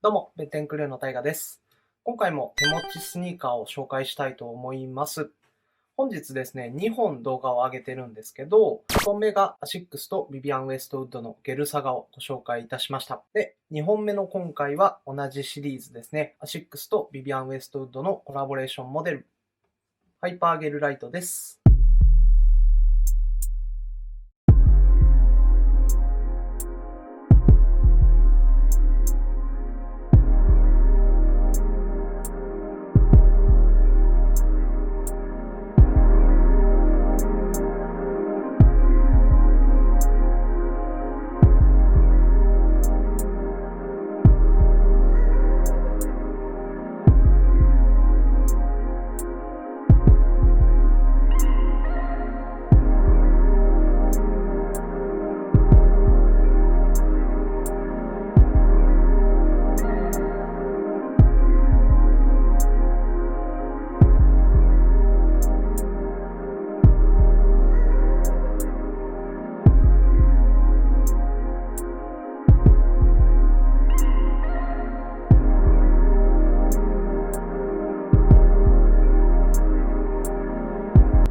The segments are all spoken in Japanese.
どうも、ベッテンクルーのタイガです。今回も手持ちスニーカーを紹介したいと思います。本日ですね、2本動画を上げてるんですけど、1本目がアシックスとビビアン・ウェストウッドのゲルサガをご紹介いたしました。で、2本目の今回は同じシリーズですね、アシックスとビビアン・ウェストウッドのコラボレーションモデル、ハイパーゲルライトです。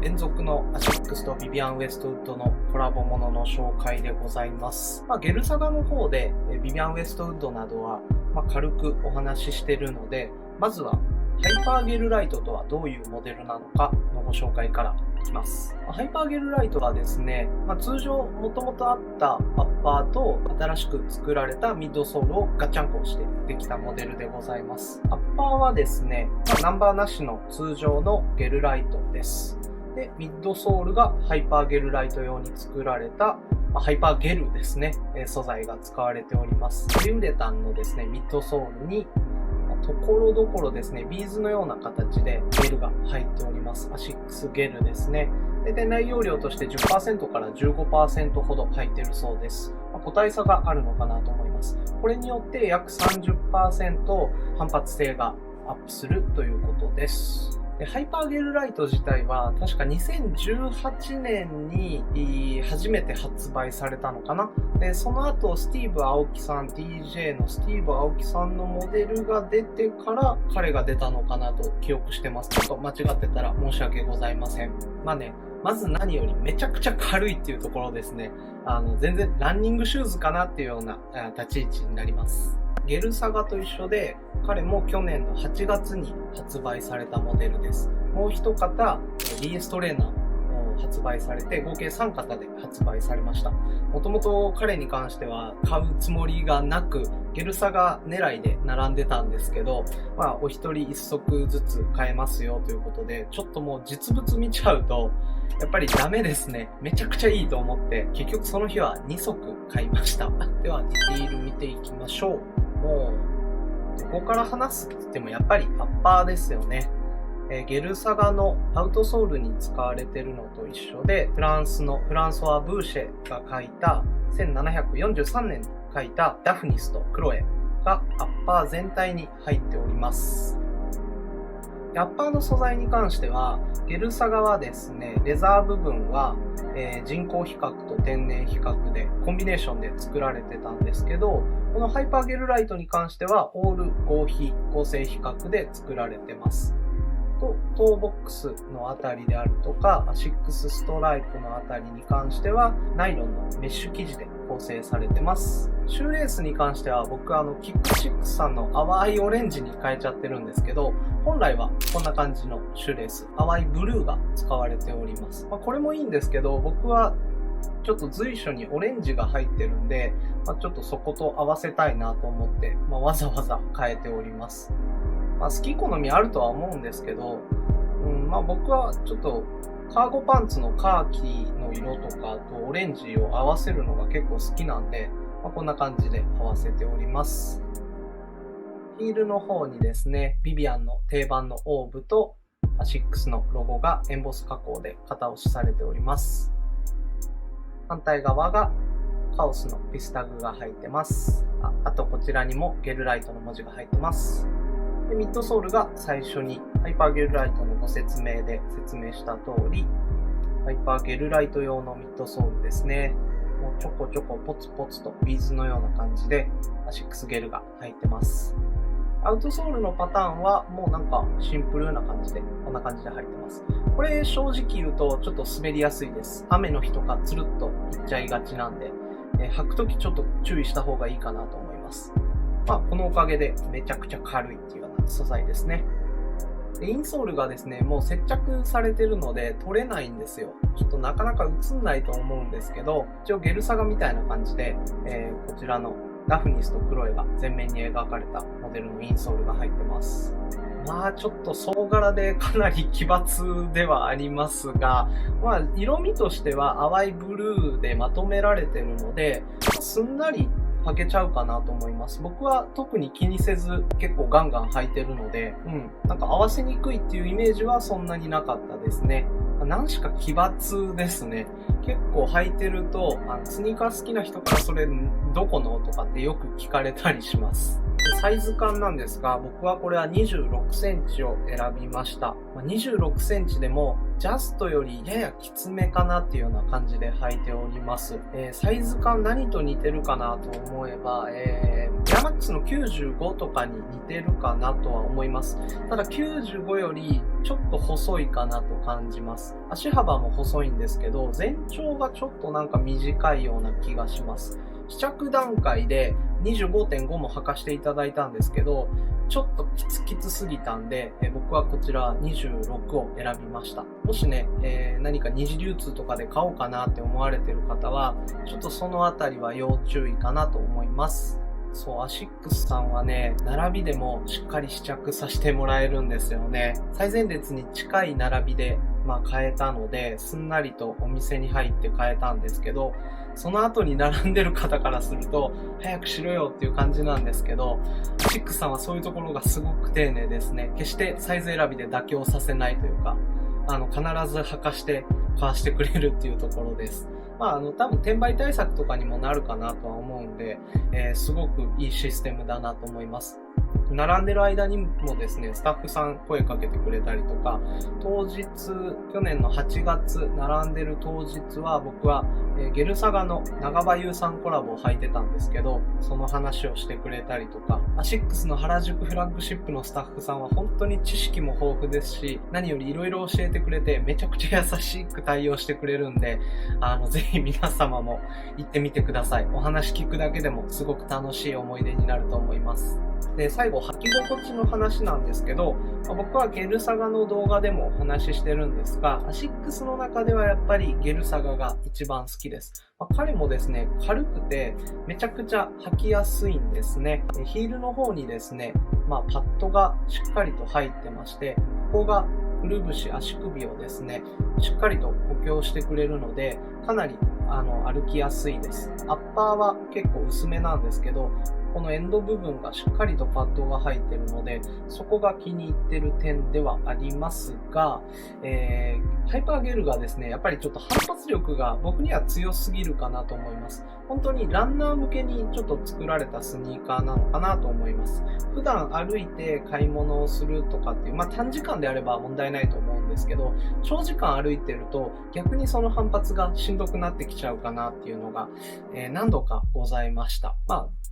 連続のアシックスとビビアン・ウェストウッドのコラボものの紹介でございます。ゲルサガの方でビビアン・ウェストウッドなどは軽くお話ししてるので、まずはハイパーゲルライトとはどういうモデルなのかのご紹介からいきます。ハイパーゲルライトはですね、通常もともとあったアッパーと新しく作られたミッドソールをガッチャンコしてできたモデルでございます。アッパーはですね、ナンバーなしの通常のゲルライトです。で、ミッドソールがハイパーゲルライト用に作られたハイパーゲルですね、素材が使われております。ポリウレタンのですね、ミッドソールにところどころですね、ビーズのような形でゲルが入っております。アシックスゲルですね。で、内容量として 10% から 15% ほど入っているそうです。個体差があるのかなと思います。これによって約 30% 反発性がアップするということです。で、ハイパーゲルライト自体は確か2018年に初めて発売されたのかな。で、その後スティーブ・アオキさん、DJ のスティーブ・アオキさんのモデルが出てから彼が出たのかなと記憶してます。ちょっと間違ってたら申し訳ございません。まず何よりめちゃくちゃ軽いっていうところですね。全然ランニングシューズかなっていうような立ち位置になります。ゲルサガと一緒で、彼も去年の8月に発売されたモデルです。もう一方、BS トレーナーを発売されて、合計3型で発売されました。もともと彼に関しては買うつもりがなく、ゲルサガ狙いで並んでたんですけど、お一人一足ずつ買えますよということで、ちょっともう実物見ちゃうと、やっぱりダメですね。めちゃくちゃいいと思って、結局その日は2足買いました。では、ディティール見ていきましょう。もう、どこから話すって言ってもやっぱりアッパーですよね。ゲルサガのアウトソールに使われているのと一緒で、フランソワ・ブーシェが書いた1743年に書いたダフニスとクロエがアッパー全体に入っております。アッパーの素材に関しては、ゲルサガはですね、レザー部分は、人工皮革と天然皮革でコンビネーションで作られてたんですけど、このハイパーゲルライトに関してはオール合成皮革で作られてます。トーボックスのあたりであるとか、アシックスストライプのあたりに関しては、ナイロンのメッシュ生地で構成されてます。シューレースに関しては僕キック6さんの淡いオレンジに変えちゃってるんですけど、本来はこんな感じのシューレース、淡いブルーが使われております。これもいいんですけど、僕はちょっと随所にオレンジが入ってるんで、ちょっとそこと合わせたいなと思って、わざわざ変えております。好き好みあるとは思うんですけど、僕はちょっとカーゴパンツのカーキの色とかとオレンジを合わせるのが結構好きなんで、こんな感じで合わせております。ヒールの方にですね、ビビアンの定番のオーブとアシックスのロゴがエンボス加工で型押しされております。反対側がカオスのピスタグが入ってます。あとこちらにもゲルライトの文字が入ってます。で、ミッドソールが最初にハイパーゲルライトのご説明で説明した通り、ハイパーゲルライト用のミッドソールですね。もうちょこちょこポツポツとビーズのような感じでアシックスゲルが入ってます。アウトソールのパターンはもうなんかシンプルな感じで、こんな感じで入ってます。これ正直言うとちょっと滑りやすいです。雨の日とかつるっといっちゃいがちなんで、履くときちょっと注意した方がいいかなと思います。このおかげでめちゃくちゃ軽いっていうような素材ですね。でインソールがですね、もう接着されてるので取れないんですよ。ちょっとなかなか映んないと思うんですけど、一応ゲルサガみたいな感じで、こちらのダフニスとクロエが前面に描かれたモデルのインソールが入ってます。ちょっと総柄でかなり奇抜ではありますが、色味としては淡いブルーでまとめられてるので、すんなり履けちゃうかなと思います。僕は特に気にせず結構ガンガン履いてるので、なんか合わせにくいっていうイメージはそんなになかったですね。何しか奇抜ですね。結構履いてると、スニーカー好きな人からそれどこのとかってよく聞かれたりします。でサイズ感なんですが、僕はこれは26センチを選びました。26センチでもジャストよりややきつめかなっていうような感じで履いております。サイズ感何と似てるかなと思えば、エアマックスの95とかに似てるかなとは思います。ただ95よりちょっと細いかなと感じます。足幅も細いんですけど、全長がちょっとなんか短いような気がします。試着段階で 25.5 も履かしていただいたんですけど、ちょっときつすぎたんで、僕はこちら26を選びました。もしね、何か二次流通とかで買おうかなって思われてる方は、ちょっとそのあたりは要注意かなと思います。そう、アシックスさんはね、並びでもしっかり試着させてもらえるんですよね。最前列に近い並びで、買えたので、すんなりとお店に入って買えたんですけど、その後に並んでる方からすると、早くしろよっていう感じなんですけど、アシックスさんはそういうところがすごく丁寧ですね。決してサイズ選びで妥協させないというか、必ず履かして買わしてくれるっていうところです。多分転売対策とかにもなるかなとは思うんで、すごくいいシステムだなと思います。並んでる間にもですね、スタッフさん声かけてくれたりとか、当日、去年の8月、並んでる当日は僕は、ゲルサガの長場優さんコラボを履いてたんですけど、その話をしてくれたりとか、アシックスの原宿フラッグシップのスタッフさんは本当に知識も豊富ですし、何より色々教えてくれて、めちゃくちゃ優しく対応してくれるんで、ぜひ皆様も行ってみてください。お話聞くだけでもすごく楽しい思い出になると思います。で、最後、履き心地の話なんですけど、僕はゲルサガの動画でもお話ししてるんですが、アシックスの中ではやっぱりゲルサガが一番好きです。彼もですね、軽くてめちゃくちゃ履きやすいんですね。ヒールの方にですね、パッドがしっかりと入ってまして、ここがくるぶし、足首をですね、しっかりと補強してくれるので、かなり歩きやすいです。アッパーは結構薄めなんですけど、このエンド部分がしっかりとパッドが入っているので、そこが気に入ってる点ではありますが、ハイパーゲルがですね、やっぱりちょっと反発力が僕には強すぎるかなと思います。本当にランナー向けにちょっと作られたスニーカーなのかなと思います。普段歩いて買い物をするとかっていう、短時間であれば問題ないと思うんですけど、長時間歩いてると逆にその反発がしんどくなってきちゃうかなっていうのが、何度かございました。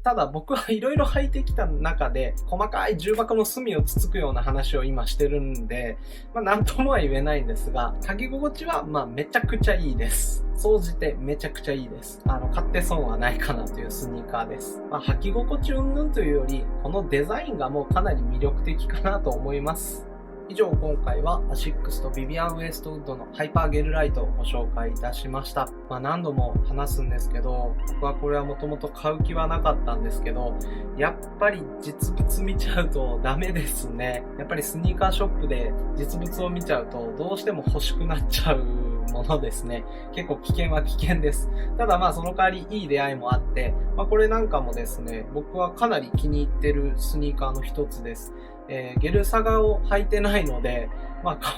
ただ僕はいろいろ履いてきた中で細かい重箱の隅をつつくような話を今してるんで、なんともは言えないんですが、履き心地はめちゃくちゃいいです。総じてめちゃくちゃいいです。買って損はないかなというスニーカーです。履き心地云々というより、このデザインがもうかなり魅力的かなと思います。以上、今回はアシックスとビビアン・ウエストウッドのハイパーゲルライトをご紹介いたしました。何度も話すんですけど、僕はこれはもともと買う気はなかったんですけど、やっぱり実物見ちゃうとダメですね。やっぱりスニーカーショップで実物を見ちゃうとどうしても欲しくなっちゃうものですね。結構危険は危険です。ただその代わりいい出会いもあって、これなんかもですね、僕はかなり気に入ってるスニーカーの一つです。ゲルサガを履いてないので、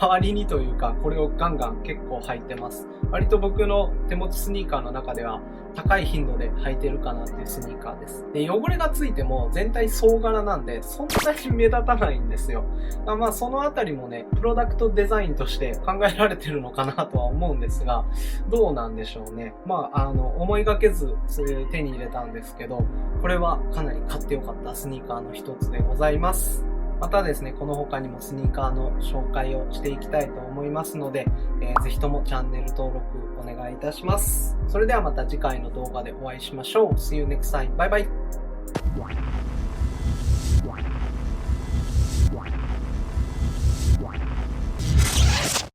代わりにというか、これをガンガン結構履いてます。割と僕の手持ちスニーカーの中では高い頻度で履いてるかなっていうスニーカーです。で、汚れがついても全体総柄なんで、そんなに目立たないんですよ。そのあたりもね、プロダクトデザインとして考えられてるのかなとは思うんですが、どうなんでしょうね。思いがけず手に入れたんですけど、これはかなり買ってよかったスニーカーの一つでございます。またですね、この他にもスニーカーの紹介をしていきたいと思いますので、ぜひともチャンネル登録お願いいたします。それではまた次回の動画でお会いしましょう。See you next time. Bye bye.